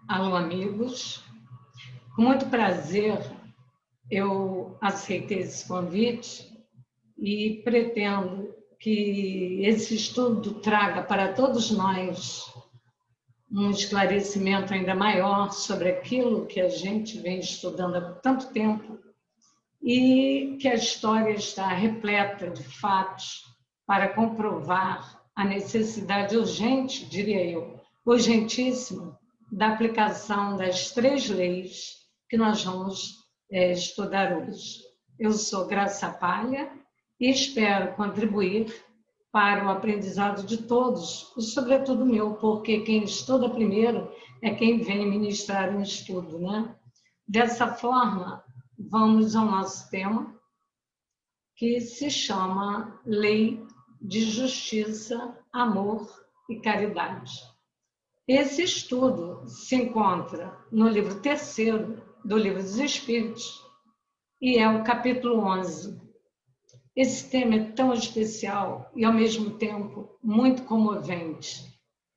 Alô, amigos. Com muito prazer, eu aceitei esse convite e pretendo que esse estudo traga para todos nós um esclarecimento ainda maior sobre aquilo que a gente vem estudando há tanto tempo e que a história está repleta de fatos para comprovar a necessidade urgente, diria eu, urgentíssima, da aplicação das 3 leis que nós vamos estudar hoje. Eu sou Graça Palha e espero contribuir para o aprendizado de todos, e sobretudo meu, porque quem estuda primeiro é quem vem ministrar um estudo, né? Dessa forma, vamos ao nosso tema, que se chama Lei de Justiça, Amor e Caridade. Esse estudo se encontra no livro 3º do Livro dos Espíritos e é o capítulo 11. Esse tema é tão especial e, ao mesmo tempo, muito comovente,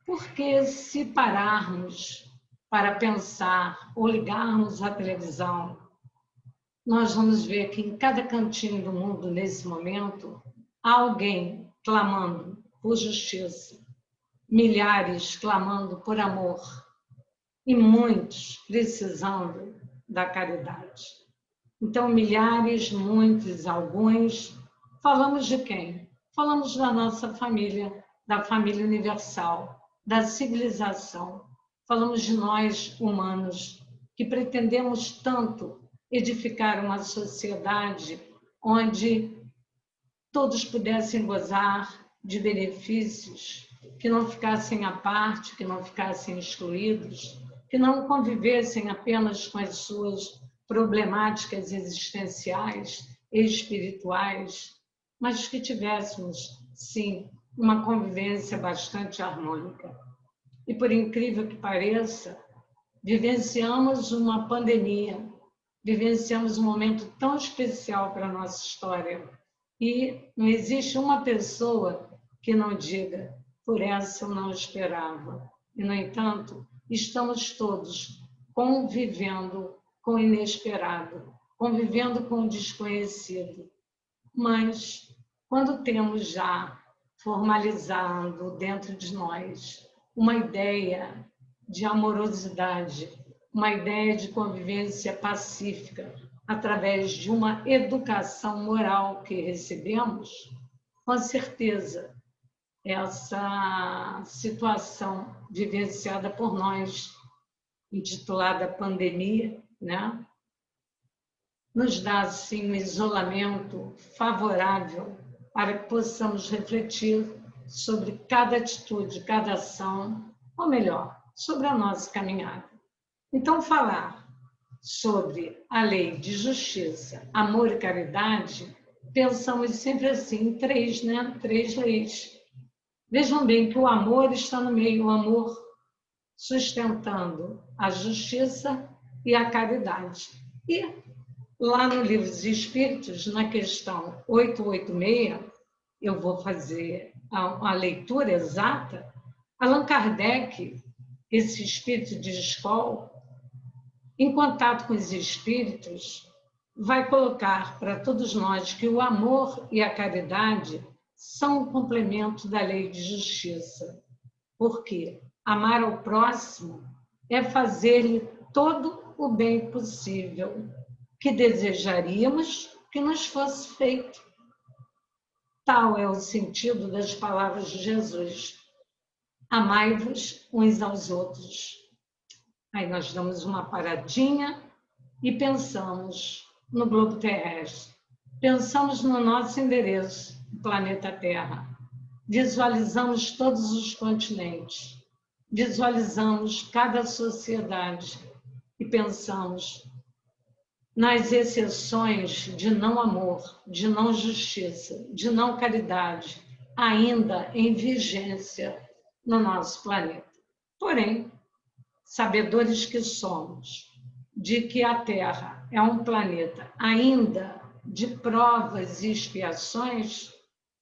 porque se pararmos para pensar ou ligarmos a televisão, nós vamos ver que em cada cantinho do mundo, nesse momento, há alguém clamando por justiça, milhares clamando por amor e muitos precisando da caridade. Então, milhares, muitos, alguns. Falamos de quem? Falamos da nossa família, da família universal, da civilização. Falamos de nós, humanos, que pretendemos tanto edificar uma sociedade onde todos pudessem gozar de benefícios, que não ficassem à parte, que não ficassem excluídos, que não convivessem apenas com as suas problemáticas existenciais e espirituais, mas que tivéssemos, sim, uma convivência bastante harmônica. E, por incrível que pareça, vivenciamos uma pandemia, vivenciamos um momento tão especial para a nossa história. E não existe uma pessoa que não diga, por essa eu não esperava. E, no entanto, estamos todos convivendo com o inesperado, convivendo com o desconhecido. Mas, quando temos já formalizado dentro de nós uma ideia de amorosidade, uma ideia de convivência pacífica, através de uma educação moral que recebemos, com certeza, essa situação vivenciada por nós, intitulada pandemia, né, nos dá, assim, um isolamento favorável para que possamos refletir sobre cada atitude, cada ação, ou melhor, sobre a nossa caminhada. Então, falar sobre a lei de justiça, amor e caridade, pensamos sempre assim, em 3, né? 3 leis. Vejam bem que o amor está no meio, o amor sustentando a justiça e a caridade. E lá no Livro dos Espíritos, na questão 886, eu vou fazer a leitura exata, Allan Kardec, esse espírito de escola, em contato com os espíritos, vai colocar para todos nós que o amor e a caridade são um complemento da lei de justiça. Porque amar ao próximo é fazer-lhe todo o bem possível que desejaríamos que nos fosse feito. Tal é o sentido das palavras de Jesus. Amai-vos uns aos outros. Aí nós damos uma paradinha e pensamos no globo terrestre. Pensamos no nosso endereço, o planeta Terra. Visualizamos todos os continentes. Visualizamos cada sociedade e pensamos nas exceções de não amor, de não justiça, de não caridade, ainda em vigência no nosso planeta. Porém, sabedores que somos de que a Terra é um planeta ainda de provas e expiações,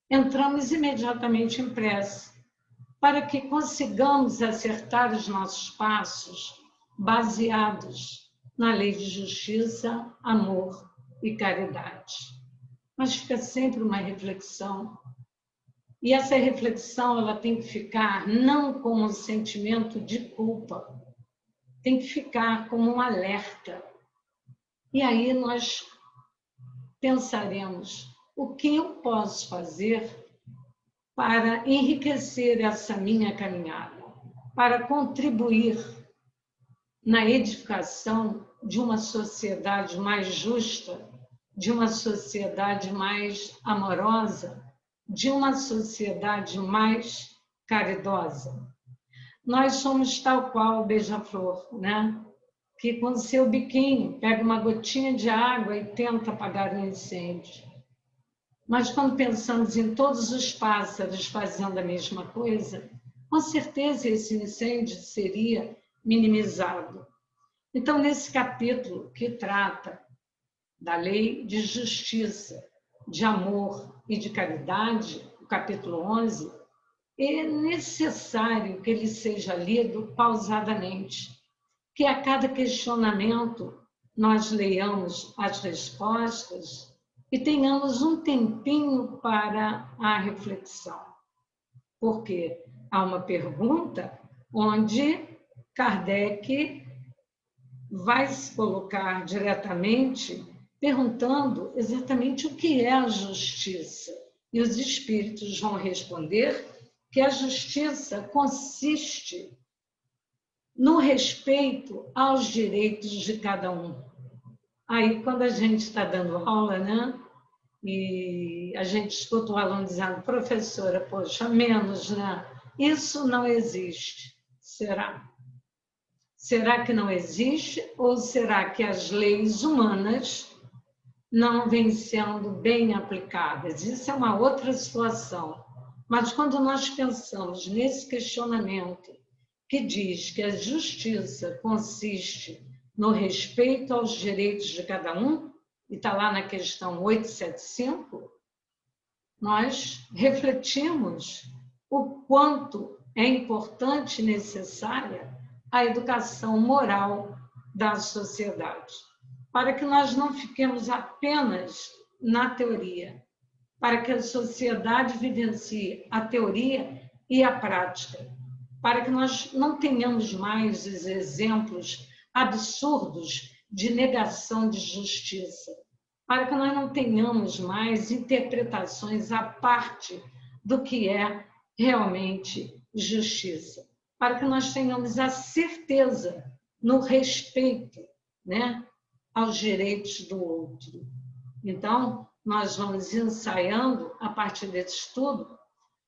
entramos imediatamente em prece para que consigamos acertar os nossos passos baseados na lei de justiça, amor e caridade. Mas fica sempre uma reflexão. E essa reflexão ela tem que ficar não como um sentimento de culpa, tem que ficar como um alerta. E aí nós pensaremos o que eu posso fazer para enriquecer essa minha caminhada, para contribuir na edificação de uma sociedade mais justa, de uma sociedade mais amorosa, de uma sociedade mais caridosa. Nós somos tal qual o beija-flor, né? Que com seu biquinho pega uma gotinha de água e tenta apagar o incêndio. Mas quando pensamos em todos os pássaros fazendo a mesma coisa, com certeza esse incêndio seria minimizado. Então, nesse capítulo que trata da lei de justiça, de amor e de caridade, o capítulo 11, é necessário que ele seja lido pausadamente, que a cada questionamento nós leiamos as respostas e tenhamos um tempinho para a reflexão. Porque há uma pergunta onde Kardec vai se colocar diretamente perguntando exatamente o que é a justiça. E os espíritos vão responder que a justiça consiste no respeito aos direitos de cada um. Aí, quando a gente está dando aula, né? E a gente escuta o aluno dizendo, professora, poxa, menos, né? Isso não existe. Será? Será que não existe? Ou será que as leis humanas não vêm sendo bem aplicadas? Isso é uma outra situação. Mas quando nós pensamos nesse questionamento que diz que a justiça consiste no respeito aos direitos de cada um, e está lá na questão 875, nós refletimos o quanto é importante e necessária a educação moral da sociedade, para que nós não fiquemos apenas na teoria, para que a sociedade vivencie a teoria e a prática, para que nós não tenhamos mais os exemplos absurdos de negação de justiça, para que nós não tenhamos mais interpretações à parte do que é realmente justiça, para que nós tenhamos a certeza no respeito, né, aos direitos do outro. Então, nós vamos ensaiando, a partir desse estudo,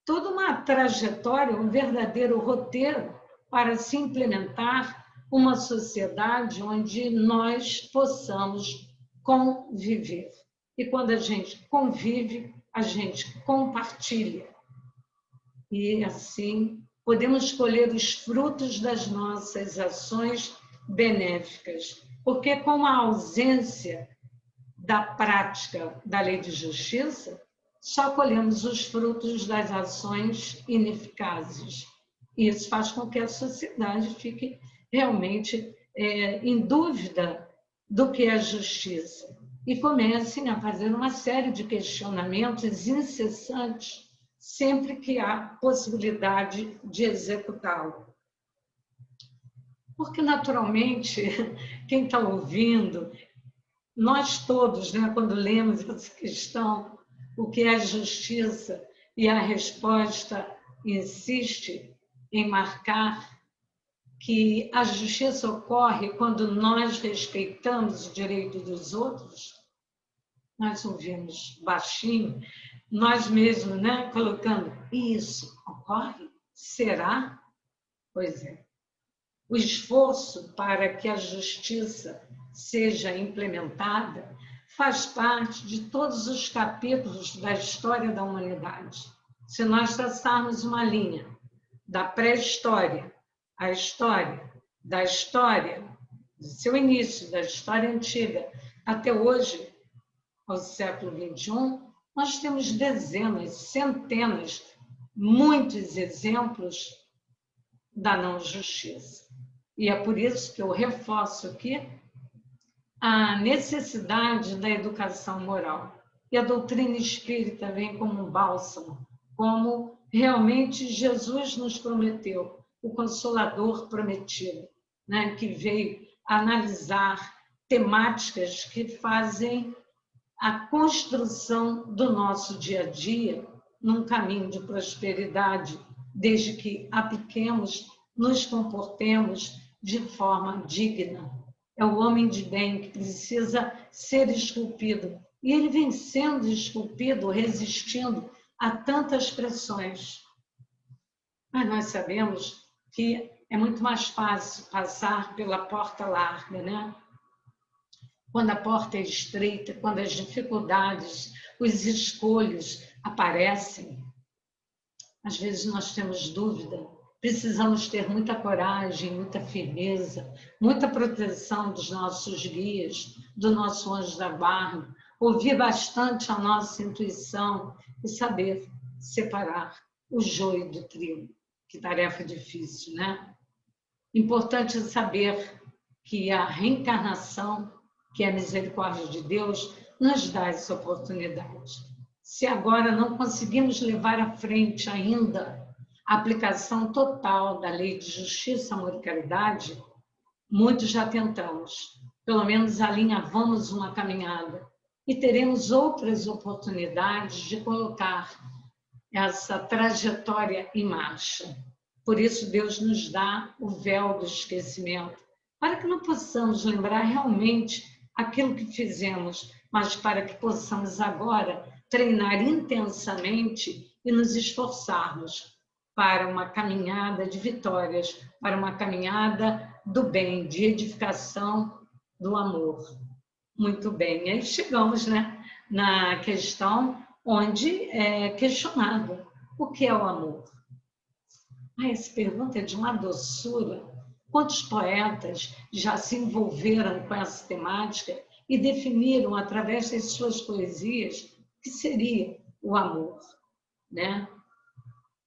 toda uma trajetória, um verdadeiro roteiro para se implementar uma sociedade onde nós possamos conviver. E quando a gente convive, a gente compartilha. E assim podemos colher os frutos das nossas ações benéficas, porque com a ausência da prática da lei de justiça, só colhemos os frutos das ações ineficazes. E isso faz com que a sociedade fique realmente em dúvida do que é justiça e comecem a fazer uma série de questionamentos incessantes sempre que há possibilidade de executá-lo. Porque, naturalmente, quem está ouvindo, nós todos, né, quando lemos essa questão, o que é justiça, e a resposta insiste em marcar que a justiça ocorre quando nós respeitamos o direito dos outros, nós ouvimos baixinho, nós mesmos, né, colocando, isso ocorre? Será? Pois é. O esforço para que a justiça seja implementada faz parte de todos os capítulos da história da humanidade. Se nós traçarmos uma linha da pré-história à história, da história, do seu início, da história antiga, até hoje, ao século XXI, nós temos dezenas, centenas, muitos exemplos da não justiça. E é por isso que eu reforço aqui a necessidade da educação moral. E a doutrina espírita vem como um bálsamo, como realmente Jesus nos prometeu, o Consolador prometido, né, que veio analisar temáticas que fazem a construção do nosso dia a dia num caminho de prosperidade, desde que apliquemos, nos comportemos de forma digna. É o homem de bem que precisa ser esculpido. E ele vem sendo esculpido, resistindo a tantas pressões. Mas nós sabemos que é muito mais fácil passar pela porta larga, né? Quando a porta é estreita, quando as dificuldades, os escolhos aparecem, às vezes nós temos dúvida, precisamos ter muita coragem, muita firmeza, muita proteção dos nossos guias, do nosso anjo da guarda, ouvir bastante a nossa intuição e saber separar o joio do trigo. Que tarefa difícil, né? Importante saber que a reencarnação, que é a misericórdia de Deus, nos dá essa oportunidade. Se agora não conseguimos levar à frente ainda a aplicação total da lei de justiça, amor e caridade, muitos já tentamos. Pelo menos alinhavamos uma caminhada e teremos outras oportunidades de colocar essa trajetória em marcha. Por isso, Deus nos dá o véu do esquecimento, para que não possamos lembrar realmente aquilo que fizemos, mas para que possamos agora treinar intensamente e nos esforçarmos para uma caminhada de vitórias, para uma caminhada do bem, de edificação do amor. Muito bem, aí chegamos, né, na questão onde é questionado o que é o amor. Essa pergunta é de uma doçura. Quantos poetas já se envolveram com essa temática e definiram, através das suas poesias, o que seria o amor, né?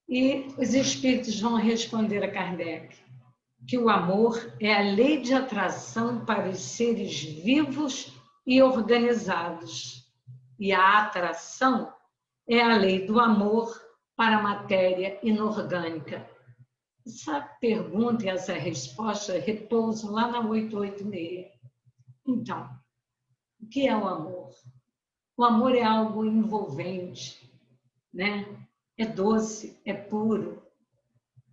E os espíritos vão responder a Kardec que o amor é a lei de atração para os seres vivos e organizados. E a atração é a lei do amor para a matéria inorgânica. Essa pergunta e essa resposta repousam lá na 886. Então, o que é o amor? O amor é algo envolvente, né? É doce, é puro,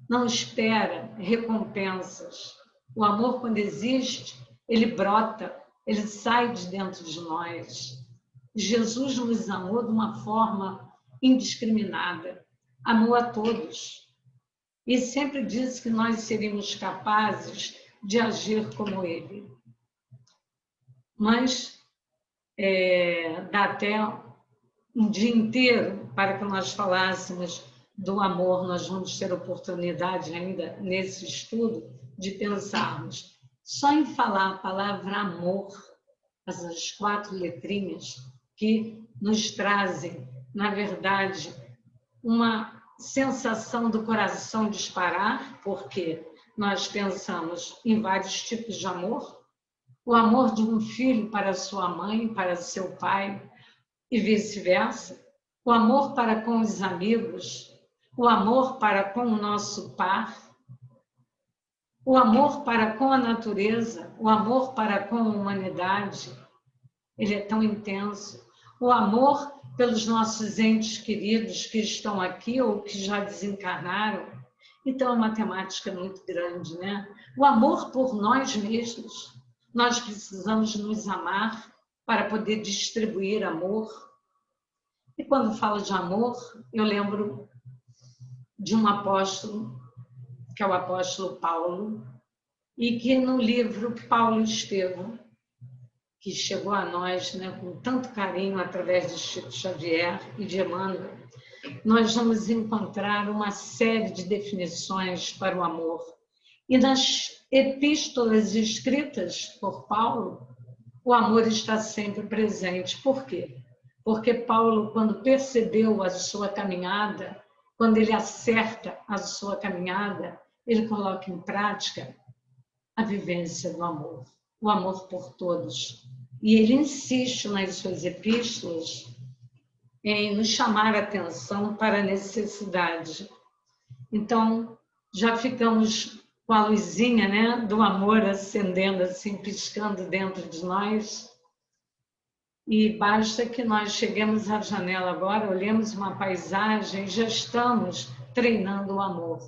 não espera recompensas. O amor, quando existe, ele brota, ele sai de dentro de nós. Jesus nos amou de uma forma indiscriminada, amou a todos. E sempre disse que nós seríamos capazes de agir como ele. Mas dá até um dia inteiro para que nós falássemos do amor. Nós vamos ter oportunidade ainda nesse estudo de pensarmos. Só em falar a palavra amor, essas 4 letrinhas que nos trazem, na verdade, uma sensação do coração disparar, porque nós pensamos em vários tipos de amor. O amor de um filho para sua mãe, para seu pai, e vice-versa. O amor para com os amigos, o amor para com o nosso par, o amor para com a natureza, o amor para com a humanidade. Ele é tão intenso. O amor pelos nossos entes queridos que estão aqui ou que já desencarnaram. Então, é uma temática muito grande, né? O amor por nós mesmos. Nós precisamos nos amar para poder distribuir amor. E quando falo de amor, eu lembro de um apóstolo, que é o apóstolo Paulo, e que no livro Paulo e Estevão, que chegou a nós, né, com tanto carinho através de Chico Xavier e de Emmanuel, nós vamos encontrar uma série de definições para o amor. E nas epístolas escritas por Paulo, o amor está sempre presente. Por quê? Porque Paulo, quando percebeu a sua caminhada, quando ele acerta a sua caminhada, ele coloca em prática a vivência do amor, o amor por todos. E ele insiste nas suas epístolas em nos chamar a atenção para a necessidade. Então, já ficamos com a luzinha, né, do amor acendendo, assim, piscando dentro de nós. E basta que nós cheguemos à janela agora, olhemos uma paisagem, já estamos treinando o amor.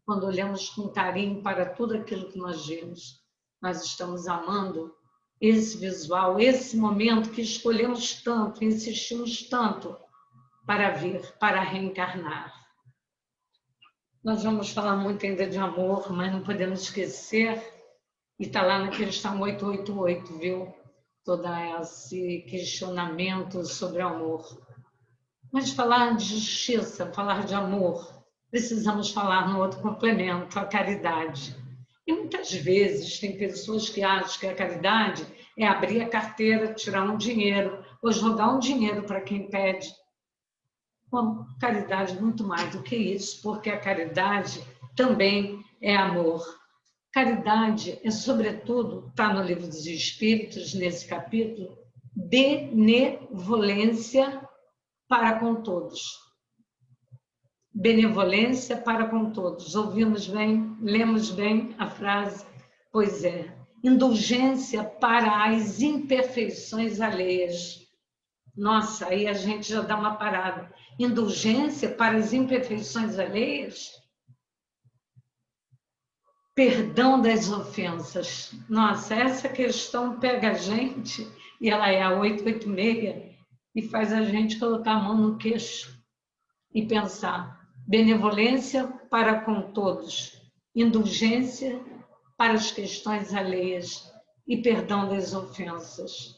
Quando olhamos com carinho para tudo aquilo que nós vimos, nós estamos amando esse visual, esse momento que escolhemos tanto, insistimos tanto para vir, para reencarnar. Nós vamos falar muito ainda de amor, mas não podemos esquecer, e está lá na questão 888, viu? Todo esse questionamento sobre amor. Mas falar de justiça, falar de amor, precisamos falar no outro complemento, a caridade. E muitas vezes tem pessoas que acham que a caridade é abrir a carteira, tirar um dinheiro, ou jogar um dinheiro para quem pede. Bom, caridade é muito mais do que isso, porque a caridade também é amor. Caridade é, sobretudo, está no Livro dos Espíritos, nesse capítulo, benevolência para com todos. Benevolência para com todos. Ouvimos bem, lemos bem a frase? Pois é. Indulgência para as imperfeições alheias. Nossa, aí a gente já dá uma parada. Indulgência para as imperfeições alheias? Perdão das ofensas. Nossa, essa questão pega a gente, e ela é a 886, e faz a gente colocar a mão no queixo e pensar: benevolência para com todos, indulgência para as questões alheias e perdão das ofensas.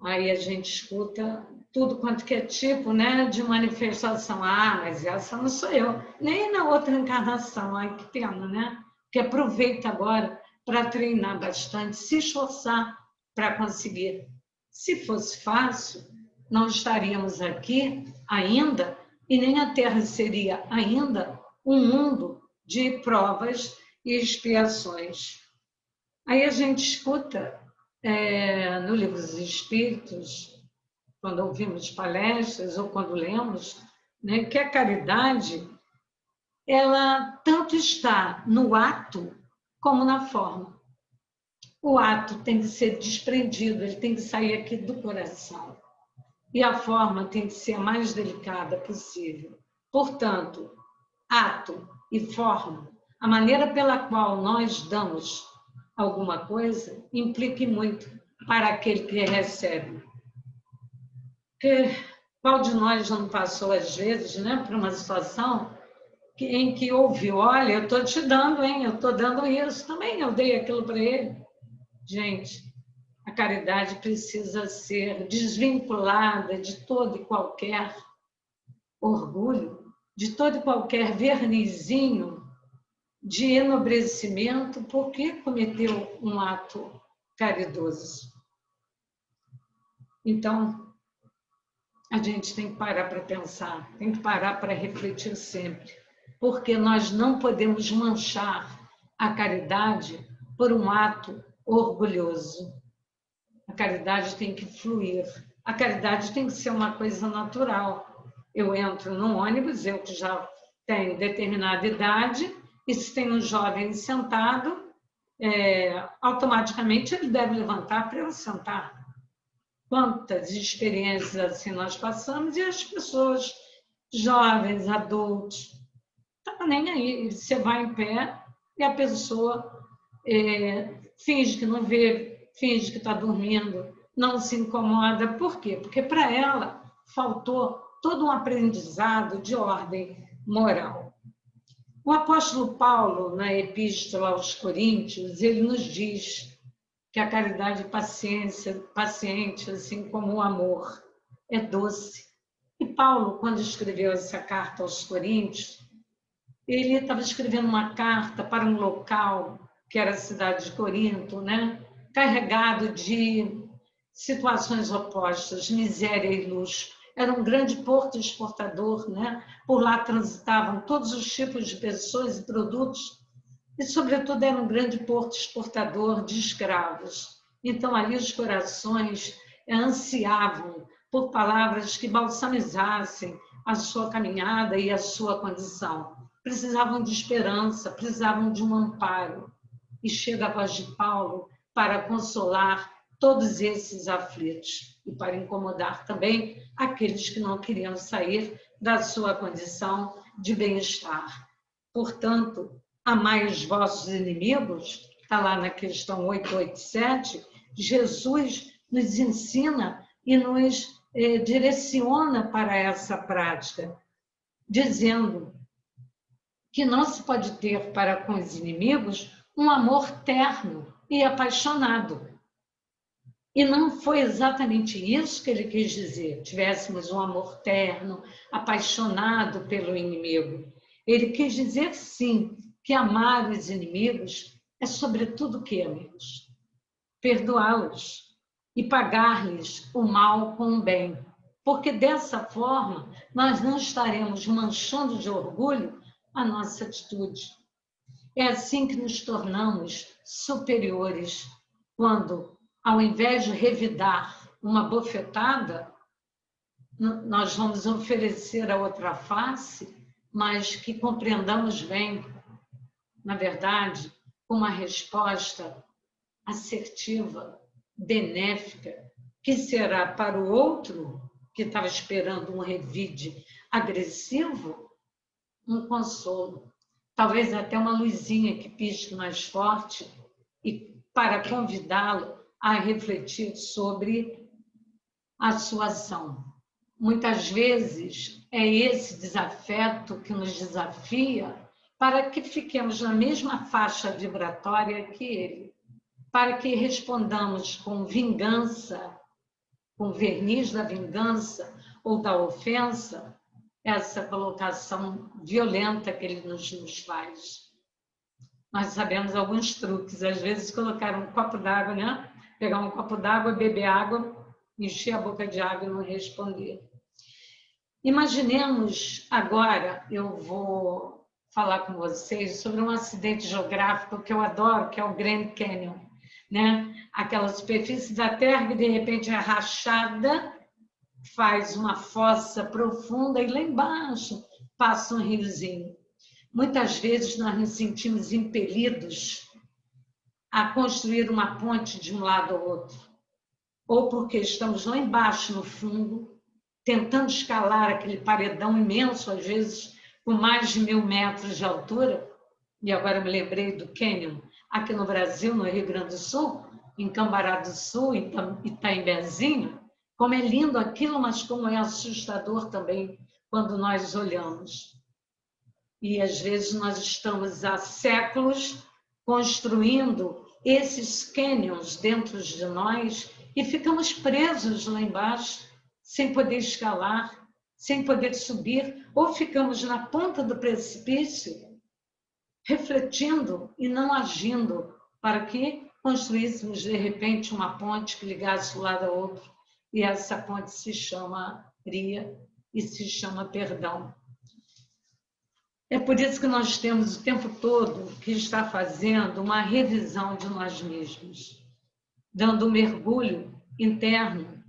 Aí a gente escuta tudo quanto que é tipo, né, de manifestação. Ah, mas essa não sou eu. Nem na outra encarnação. Ai, que pena, né? Que aproveita agora para treinar bastante, se esforçar para conseguir. Se fosse fácil, não estaríamos aqui ainda, e nem a Terra seria ainda um mundo de provas e expiações. Aí a gente escuta no Livro dos Espíritos, quando ouvimos palestras ou quando lemos, né, que a caridade, ela tanto está no ato como na forma. O ato tem que ser desprendido, ele tem que sair aqui do coração. E a forma tem que ser a mais delicada possível. Portanto, ato e forma, a maneira pela qual nós damos alguma coisa, implica muito para aquele que recebe. Porque qual de nós já não passou, às vezes, né, por uma situação em que ouviu: olha, eu estou te dando, hein? Eu estou dando isso também, eu dei aquilo para ele. Gente, a caridade precisa ser desvinculada de todo e qualquer orgulho, de todo e qualquer vernizinho de enobrecimento porque cometeu um ato caridoso. Então, a gente tem que parar para pensar, tem que parar para refletir sempre, porque nós não podemos manchar a caridade por um ato orgulhoso. A caridade tem que fluir, a caridade tem que ser uma coisa natural. Eu entro num ônibus, eu que já tenho determinada idade, e se tem um jovem sentado, automaticamente ele deve levantar para eu sentar. Quantas experiências assim nós passamos, e as pessoas, jovens, adultos, não estão nem aí. Você vai em pé e a pessoa finge que não vê, finge que está dormindo, não se incomoda. Por quê? Porque para ela faltou todo um aprendizado de ordem moral. O apóstolo Paulo, na Epístola aos Coríntios, ele nos diz que a caridade é paciente, assim como o amor, é doce. E Paulo, quando escreveu essa carta aos Coríntios, ele estava escrevendo uma carta para um local, que era a cidade de Corinto, né? Carregado de situações opostas, miséria e luxo. Era um grande porto exportador, né? Por lá transitavam todos os tipos de pessoas e produtos, e, sobretudo, era um grande porto exportador de escravos. Então, ali os corações ansiavam por palavras que balsamizassem a sua caminhada e a sua condição. Precisavam de esperança, precisavam de um amparo. E chega a voz de Paulo para consolar todos esses aflitos e para incomodar também aqueles que não queriam sair da sua condição de bem-estar. Portanto, amai os vossos inimigos, está lá na questão 887, Jesus nos ensina e nos direciona para essa prática, dizendo que não se pode ter para com os inimigos um amor terno e apaixonado. E não foi exatamente isso que ele quis dizer, tivéssemos um amor terno, apaixonado pelo inimigo. Ele quis dizer, sim, que amar os inimigos é sobretudo o que, amigos? Perdoá-los e pagar-lhes o mal com o bem. Porque dessa forma nós não estaremos manchando de orgulho a nossa atitude. É assim que nos tornamos superiores, quando, ao invés de revidar uma bofetada, nós vamos oferecer a outra face, mas que compreendamos bem, na verdade, uma resposta assertiva, benéfica, que será para o outro, que estava esperando um revide agressivo, um consolo. Talvez até uma luzinha que pisque mais forte e para convidá-lo a refletir sobre a sua ação. Muitas vezes é esse desafeto que nos desafia para que fiquemos na mesma faixa vibratória que ele, para que respondamos com vingança, com verniz da vingança ou da ofensa, essa colocação violenta que ele nos faz. Nós sabemos alguns truques, às vezes colocar um copo d'água, né? Pegar um copo d'água, beber água, encher a boca de água e não responder. Imaginemos agora, eu vou falar com vocês sobre um acidente geográfico que eu adoro, que é o Grand Canyon, né? Aquela superfície da Terra que de repente é rachada, faz uma fossa profunda e lá embaixo passa um riozinho. Muitas vezes nós nos sentimos impelidos a construir uma ponte de um lado ao outro, ou porque estamos lá embaixo no fundo, tentando escalar aquele paredão imenso, às vezes com mais de 1.000 metros de altura, e agora me lembrei do Canyon, aqui no Brasil, no Rio Grande do Sul, em Cambará do Sul, em Itaimbezinho. Como é lindo aquilo, mas como é assustador também quando nós olhamos. E às vezes nós estamos há séculos construindo esses canyons dentro de nós e ficamos presos lá embaixo, sem poder escalar, sem poder subir, ou ficamos na ponta do precipício, refletindo e não agindo para que construíssemos de repente uma ponte que ligasse um lado ao outro. E essa ponte se chama Ria e se chama perdão. É por isso que nós temos o tempo todo que estar fazendo uma revisão de nós mesmos, dando um mergulho interno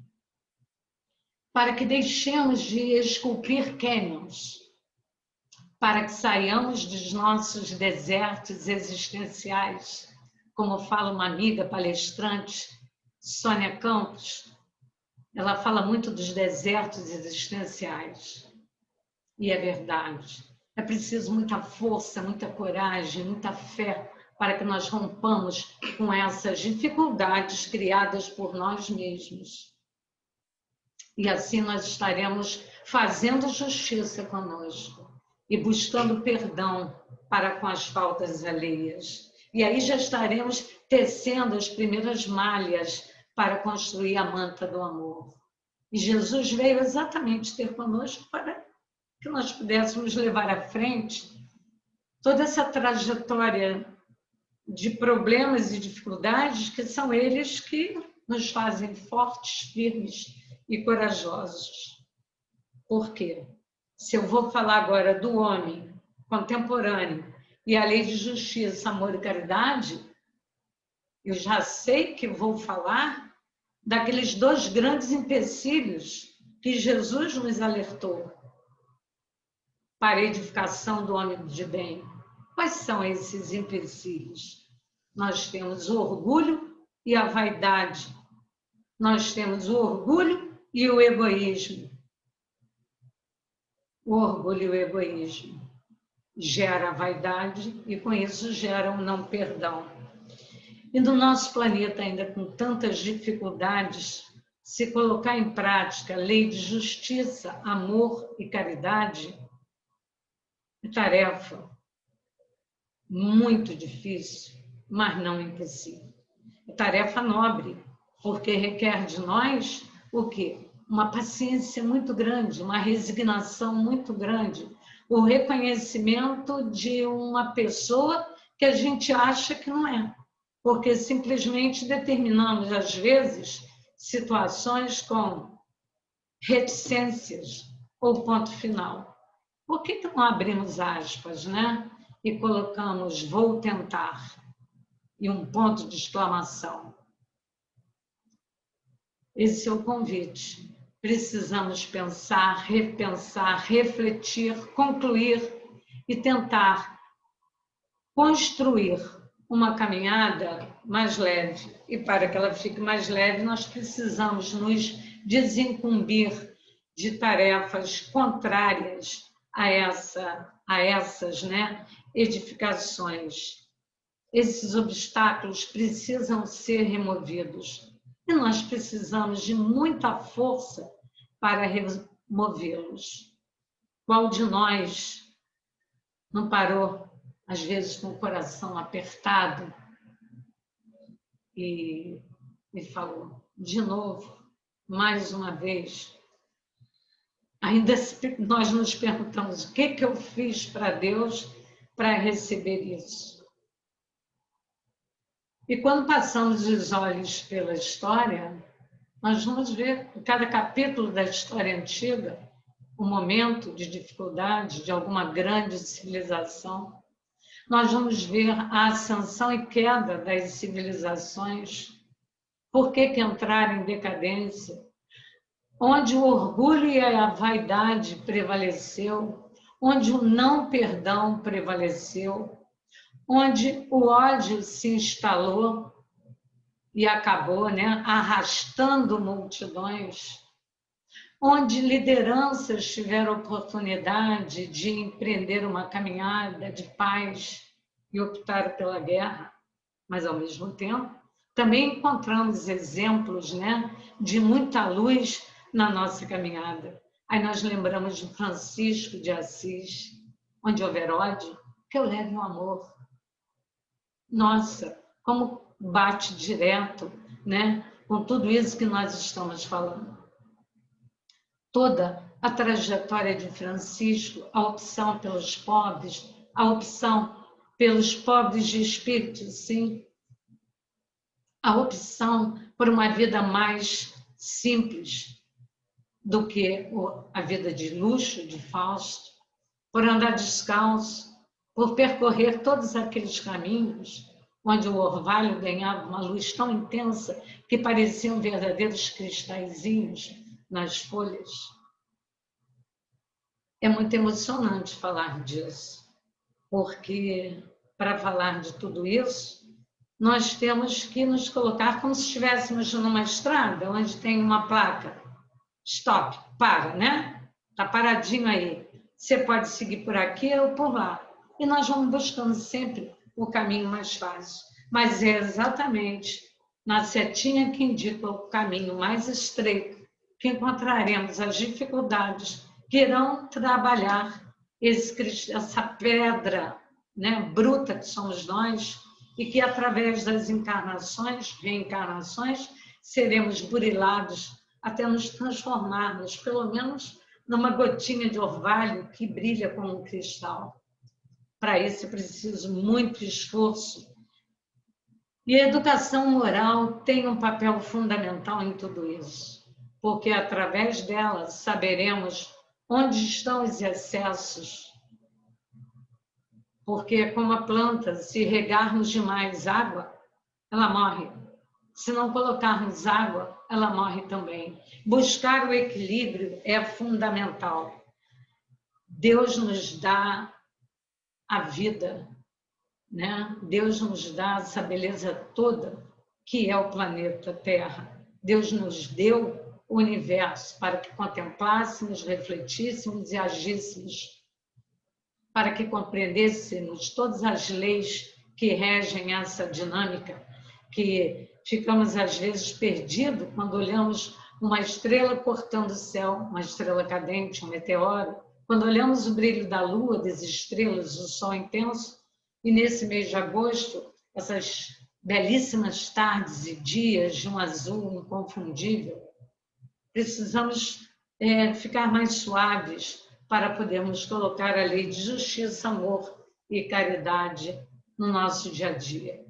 para que deixemos de esculpir canyons, para que saiamos dos nossos desertos existenciais, como fala uma amiga palestrante, Sônia Campos. Ela fala muito dos desertos existenciais. E é verdade. É preciso muita força, muita coragem, muita fé para que nós rompamos com essas dificuldades criadas por nós mesmos. E assim nós estaremos fazendo justiça conosco e buscando perdão para com as faltas alheias. E aí já estaremos tecendo as primeiras malhas para construir a manta do amor. E Jesus veio exatamente ter conosco para que nós pudéssemos levar à frente toda essa trajetória de problemas e dificuldades que são eles que nos fazem fortes, firmes e corajosos. Por quê? Se eu vou falar agora do homem contemporâneo e a lei de justiça, amor e caridade, eu já sei que vou falar daqueles dois grandes empecilhos que Jesus nos alertou para a edificação do homem de bem. Quais são esses empecilhos? Nós temos o orgulho e a vaidade. Nós temos o orgulho e o egoísmo. O orgulho e o egoísmo gera a vaidade e com isso gera um não perdão. E no nosso planeta, ainda com tantas dificuldades, se colocar em prática a lei de justiça, amor e caridade é tarefa muito difícil, mas não impossível. É tarefa nobre, porque requer de nós o quê? Uma paciência muito grande, uma resignação muito grande, o reconhecimento de uma pessoa que a gente acha que não é, porque simplesmente determinamos, às vezes, situações com reticências ou ponto final. Por que não abrimos aspas, né? E colocamos vou tentar e um ponto de exclamação? Esse é o convite. Precisamos pensar, repensar, refletir, concluir e tentar construir uma caminhada mais leve. E para que ela fique mais leve, nós precisamos nos desincumbir de tarefas contrárias a essas, né, edificações. Esses obstáculos precisam ser removidos. E nós precisamos de muita força para removê-los. Qual de nós não parou, às vezes, com o coração apertado e falou, de novo, mais uma vez? Ainda nós nos perguntamos, o que eu fiz para Deus para receber isso? E quando passamos os olhos pela história, nós vamos ver em cada capítulo da história antiga um momento de dificuldade de alguma grande civilização. Nós vamos ver a ascensão e queda das civilizações. Por que entrar em decadência? Onde o orgulho e a vaidade prevaleceu, onde o não perdão prevaleceu, onde o ódio se instalou e acabou, né, arrastando multidões, onde lideranças tiveram oportunidade de empreender uma caminhada de paz e optaram pela guerra, mas, ao mesmo tempo, também encontramos exemplos, né, de muita luz na nossa caminhada. Aí nós lembramos de Francisco de Assis, onde houver ódio, que eu leve o amor. Nossa, como bate direto, né, com tudo isso que nós estamos falando. Toda a trajetória de Francisco, a opção pelos pobres, a opção pelos pobres de espírito, sim, a opção por uma vida mais simples do que a vida de luxo, de Fausto, por andar descalço, por percorrer todos aqueles caminhos onde o orvalho ganhava uma luz tão intensa que pareciam verdadeiros cristalzinhos nas folhas. É muito emocionante falar disso, porque para falar de tudo isso, nós temos que nos colocar como se estivéssemos numa estrada onde tem uma placa. Stop, para, né? Está paradinho aí. Você pode seguir por aqui ou por lá. E nós vamos buscando sempre o caminho mais fácil. Mas é exatamente na setinha que indica o caminho mais estreito que encontraremos as dificuldades que irão trabalhar essa pedra, né, bruta que somos nós, e que através das encarnações, reencarnações, seremos burilados até nos transformarmos, pelo menos numa gotinha de orvalho que brilha como um cristal. Para isso é preciso muito esforço. E a educação moral tem um papel fundamental em tudo isso, porque através dela saberemos onde estão os excessos, porque é como a planta, se regarmos demais água, ela morre. Se não colocarmos água, ela morre também. Buscar o equilíbrio é fundamental. Deus nos dá a vida, né? Deus nos dá essa beleza toda que é o planeta Terra. Deus nos deu o universo para que contemplássemos, refletíssemos e agíssemos, para que compreendêssemos todas as leis que regem essa dinâmica, que ficamos às vezes perdidos quando olhamos uma estrela cortando o céu, uma estrela cadente, um meteoro, quando olhamos o brilho da lua, das estrelas, o sol intenso, e nesse mês de agosto, essas belíssimas tardes e dias de um azul inconfundível, precisamos ficar mais suaves para podermos colocar a lei de justiça, amor e caridade no nosso dia a dia.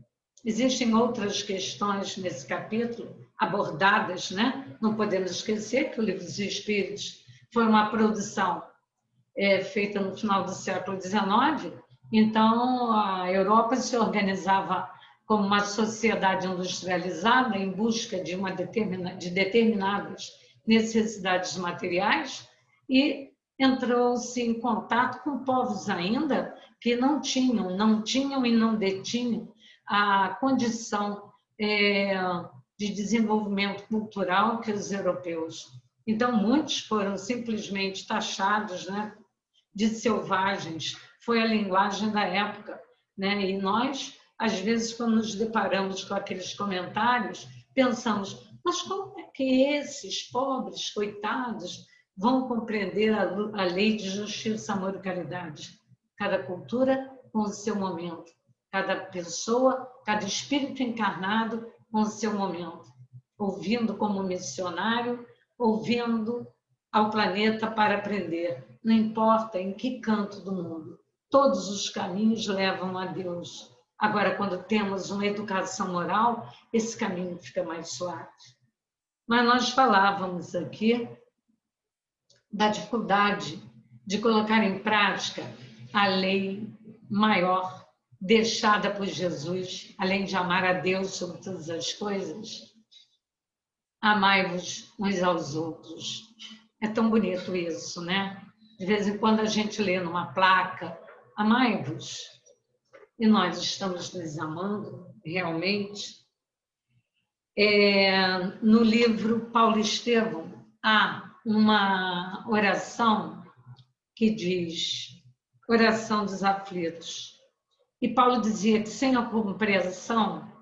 Existem outras questões nesse capítulo abordadas, né? Não podemos esquecer que o Livro dos Espíritos foi uma produção feita no final do século XIX, então a Europa se organizava como uma sociedade industrializada em busca de determinadas necessidades materiais e entrou-se em contato com povos ainda que não tinham e não detinham a condição de desenvolvimento cultural que os europeus. Então, muitos foram simplesmente taxados, né, de selvagens. Foi a linguagem da época, né? E nós, às vezes, quando nos deparamos com aqueles comentários, pensamos, mas como é que esses pobres, coitados, vão compreender a lei de justiça, amor e caridade? Cada cultura com o seu momento, cada pessoa, cada espírito encarnado com o seu momento, ouvindo como missionário, ouvindo ao planeta para aprender, não importa em que canto do mundo, todos os caminhos levam a Deus. Agora, quando temos uma educação moral, esse caminho fica mais suave. Mas nós falávamos aqui da dificuldade de colocar em prática a lei maior deixada por Jesus, além de amar a Deus sobre todas as coisas, amai-vos uns aos outros. É tão bonito isso, né? De vez em quando a gente lê numa placa, amai-vos, e nós estamos nos amando realmente. No livro Paulo Estevão, há uma oração que diz, oração dos aflitos. E Paulo dizia que sem a compreensão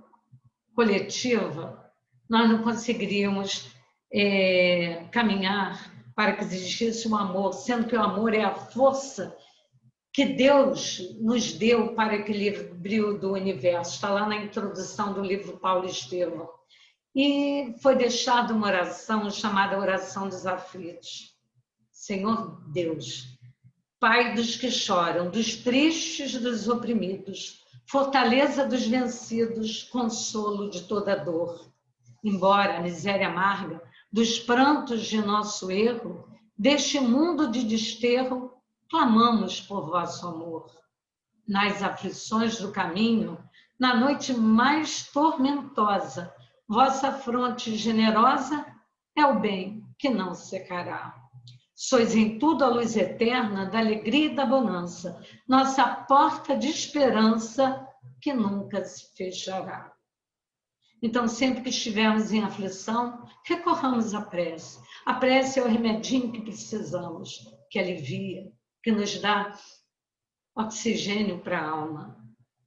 coletiva, nós não conseguiríamos caminhar para que existisse um amor, sendo que o amor é a força que Deus nos deu para o equilíbrio do universo. Está lá na introdução do livro Paulo Estevão. E foi deixada uma oração chamada Oração dos Aflitos. Senhor Deus, Pai dos que choram, dos tristes, dos oprimidos, fortaleza dos vencidos, consolo de toda dor. Embora a miséria amarga dos prantos de nosso erro, deste mundo de desterro, clamamos por vosso amor. Nas aflições do caminho, na noite mais tormentosa, vossa fronte generosa é o bem que não secará. Sois em tudo a luz eterna da alegria e da bonança, nossa porta de esperança que nunca se fechará. Então, sempre que estivermos em aflição, recorramos à prece. A prece é o remedinho que precisamos, que alivia, que nos dá oxigênio para a alma.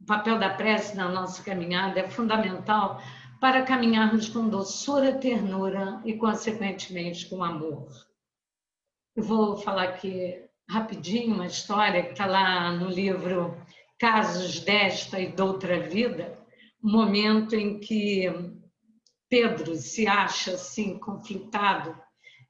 O papel da prece na nossa caminhada é fundamental para caminharmos com doçura, ternura e, consequentemente, com amor. Eu vou falar aqui rapidinho uma história que está lá no livro Casos desta e doutra vida, um momento em que Pedro se acha assim conflitado,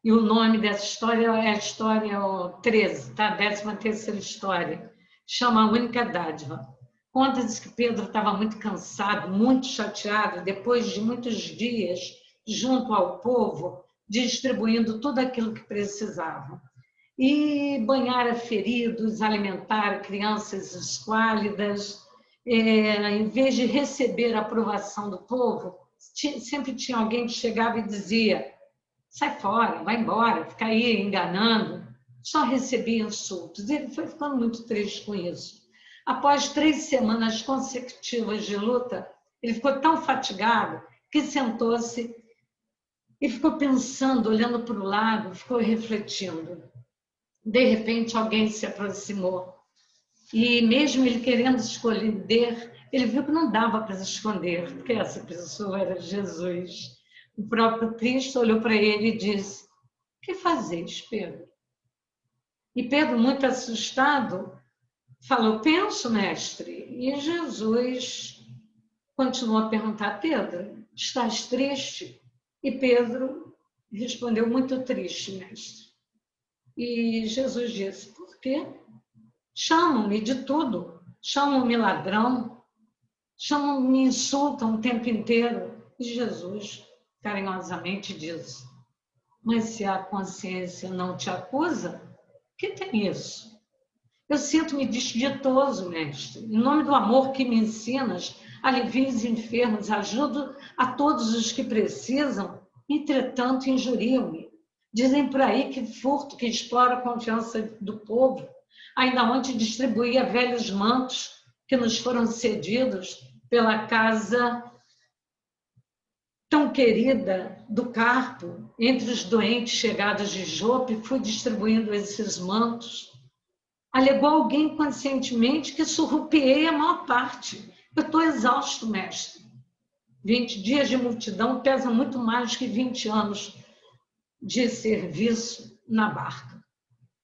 e o nome dessa história é a história 13, tá? 13ª história, chama A Única Dádiva. Conta-se que Pedro estava muito cansado, muito chateado, depois de muitos dias junto ao povo, distribuindo tudo aquilo que precisava. e banhar feridos, alimentar crianças esquálidas. Em vez de receber a aprovação do povo, sempre tinha alguém que chegava e dizia: sai fora, vai embora, fica aí enganando. Só recebia insultos. Ele foi ficando muito triste com isso. Após 3 semanas consecutivas de luta, ele ficou tão fatigado que sentou-se e ficou pensando, olhando para o lado, ficou refletindo. De repente, alguém se aproximou. E mesmo ele querendo esconder, ele viu que não dava para se esconder, porque essa pessoa era Jesus. O próprio Cristo olhou para ele e disse: que fazeis, Pedro? E Pedro, muito assustado, falou: penso, mestre. E Jesus continuou a perguntar: Pedro, estás triste? E Pedro respondeu: muito triste, mestre. E Jesus disse: por quê? Chamam-me de tudo, chamam-me ladrão, chamam-me, insultam o tempo inteiro. E Jesus carinhosamente diz: mas se a consciência não te acusa, que tem isso? Eu sinto-me desditoso, mestre. Em nome do amor que me ensinas, alivio os enfermos, ajudo a todos os que precisam, entretanto injuriam-me. Dizem por aí que furto, que explora a confiança do povo. Ainda ontem distribuía velhos mantos que nos foram cedidos pela casa tão querida do Carpo. Entre os doentes chegados de Jope, fui distribuindo esses mantos. Alegou alguém conscientemente que surrupiei a maior parte. Eu estou exausto, mestre. 20 dias de multidão pesam muito mais que 20 anos de serviço na barca.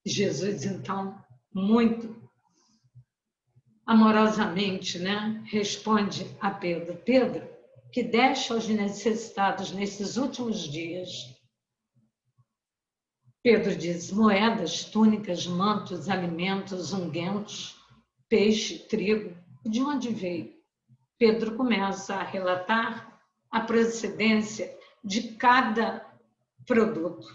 Jesus, então, muito amorosamente, responde a Pedro: Pedro, que deste aos necessitados nesses últimos dias? Pedro diz: moedas, túnicas, mantos, alimentos, ungüentos, peixe, trigo. De onde veio? Pedro começa a relatar a procedência de cada produto.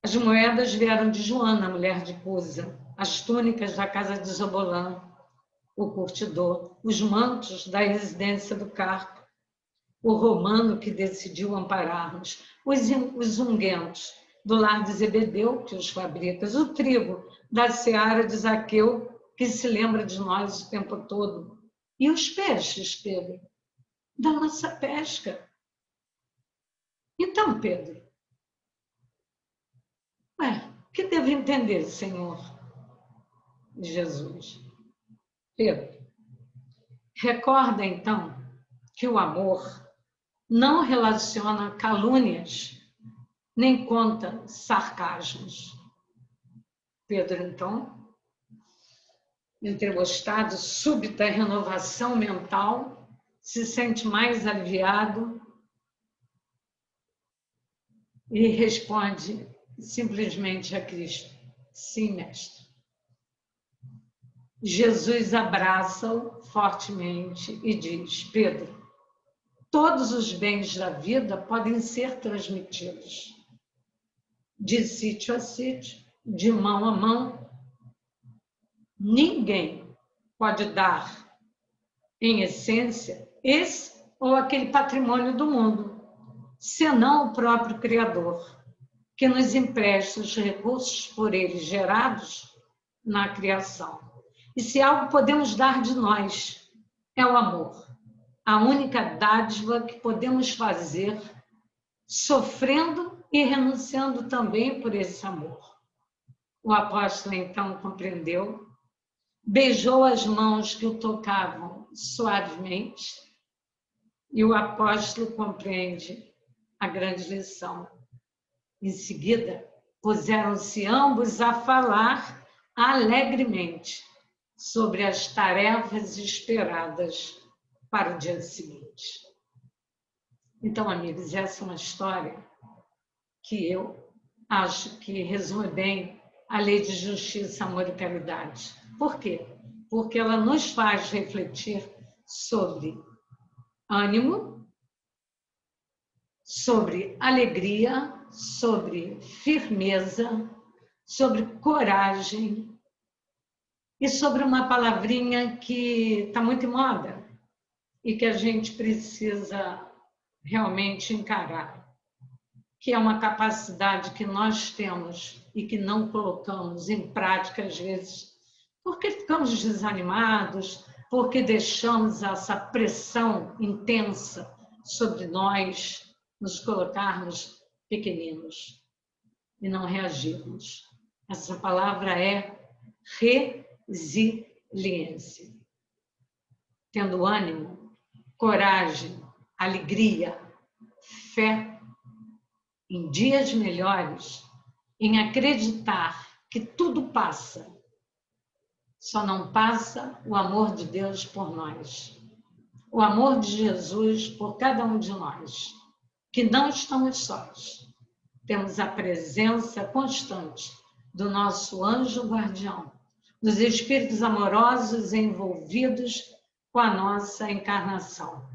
As moedas vieram de Joana, mulher de Cusa, as túnicas da casa de Zobolã, o curtidor, os mantos da residência do Carpo, o romano que decidiu amparar-nos, os ungüentos do lar de Zebedeu, que os fabrica, o trigo da seara de Zaqueu, que se lembra de nós o tempo todo, e os peixes, Pedro, da nossa pesca. Então, Pedro, o que devo entender, Senhor Jesus? Pedro, recorda então que o amor não relaciona calúnias, nem conta sarcasmos. Pedro, então, entre o estado súbita renovação mental, se sente mais aliviado e responde simplesmente a Cristo: sim, mestre. Jesus abraça-o fortemente e diz: Pedro, todos os bens da vida podem ser transmitidos de sítio a sítio, de mão a mão. Ninguém pode dar, em essência, esse ou aquele patrimônio do mundo, senão o próprio Criador, que nos empresta os recursos por ele gerados na criação. E se algo podemos dar de nós, é o amor, a única dádiva que podemos fazer, sofrendo e renunciando também por esse amor. O apóstolo então compreendeu, beijou as mãos que o tocavam suavemente, e o apóstolo compreende a grande lição. Em seguida, puseram-se ambos a falar alegremente sobre as tarefas esperadas para o dia seguinte. Então, amigos, essa é uma história que eu acho que resume bem a lei de justiça, amor e caridade. Por quê? Porque ela nos faz refletir sobre ânimo, sobre alegria, sobre firmeza, sobre coragem e sobre uma palavrinha que está muito em moda e que a gente precisa realmente encarar, que é uma capacidade que nós temos e que não colocamos em prática às vezes, porque ficamos desanimados, porque deixamos essa pressão intensa sobre nós, nos colocarmos pequeninos e não reagirmos. Essa palavra é resiliência. Tendo ânimo, coragem, alegria, fé, em dias melhores, em acreditar que tudo passa. Só não passa o amor de Deus por nós. O amor de Jesus por cada um de nós, que não estamos sós. Temos a presença constante do nosso anjo guardião, dos espíritos amorosos envolvidos com a nossa encarnação.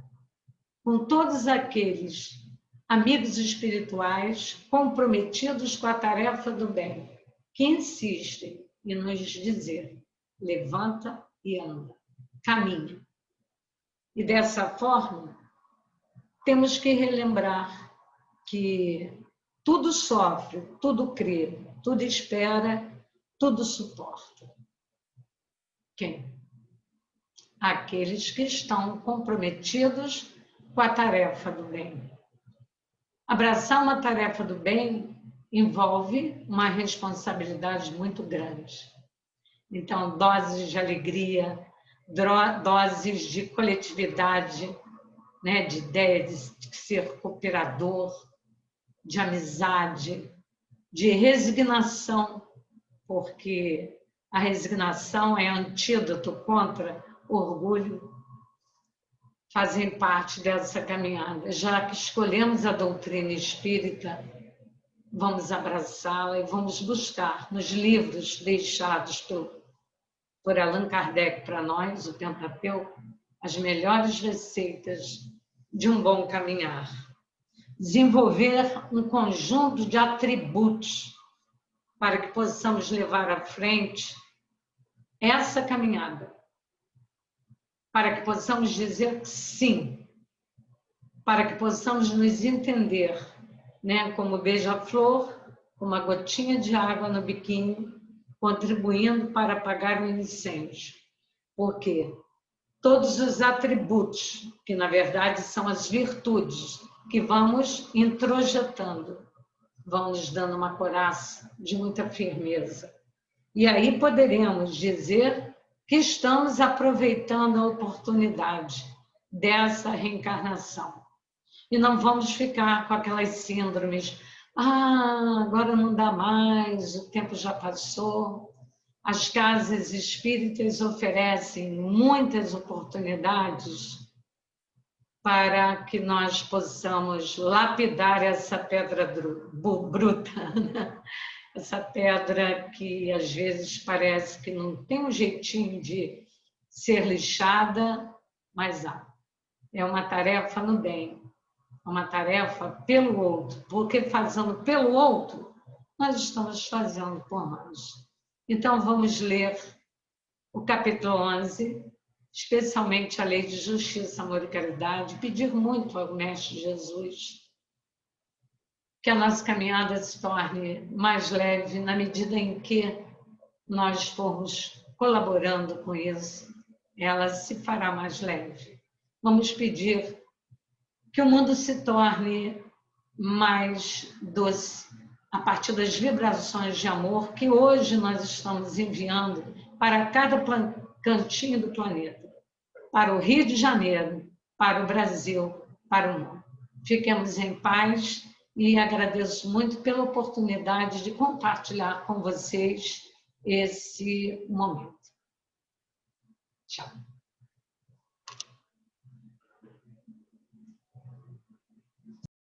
Com todos aqueles amigos espirituais comprometidos com a tarefa do bem, que insistem em nos dizer: levanta e anda, caminha. E dessa forma, temos que relembrar que tudo sofre, tudo crê, tudo espera, tudo suporta. Quem? Aqueles que estão comprometidos com a tarefa do bem. Abraçar uma tarefa do bem envolve uma responsabilidade muito grande. Então, doses de alegria, doses de coletividade, né, de ideias de ser cooperador, de amizade, de resignação, porque a resignação é antídoto contra o orgulho, fazem parte dessa caminhada. Já que escolhemos a doutrina espírita, vamos abraçá-la e vamos buscar nos livros deixados por Allan Kardec para nós, o Pentateuco, as melhores receitas de um bom caminhar. Desenvolver um conjunto de atributos para que possamos levar à frente essa caminhada, para que possamos dizer sim, para que possamos nos entender, né, como beija-flor, como uma gotinha de água no biquíni, contribuindo para apagar o incêndio. Por quê? Todos os atributos, que na verdade são as virtudes, que vamos introjetando, vão nos dando uma coraça de muita firmeza. E aí poderemos dizer que estamos aproveitando a oportunidade dessa reencarnação. E não vamos ficar com aquelas síndromes, agora não dá mais, o tempo já passou. As casas espíritas oferecem muitas oportunidades para que nós possamos lapidar essa pedra bruta, né? Essa pedra que às vezes parece que não tem um jeitinho de ser lixada, mas há. É uma tarefa no bem, uma tarefa pelo outro, porque fazendo pelo outro, nós estamos fazendo por nós. Então vamos ler o capítulo 11, especialmente a Lei de Justiça, Amor e Caridade, pedir muito ao Mestre Jesus que a nossa caminhada se torne mais leve na medida em que nós formos colaborando com isso, ela se fará mais leve. Vamos pedir que o mundo se torne mais doce a partir das vibrações de amor que hoje nós estamos enviando para cada cantinho do planeta, para o Rio de Janeiro, para o Brasil, para o mundo. Fiquemos em paz e agradeço muito pela oportunidade de compartilhar com vocês esse momento. Tchau.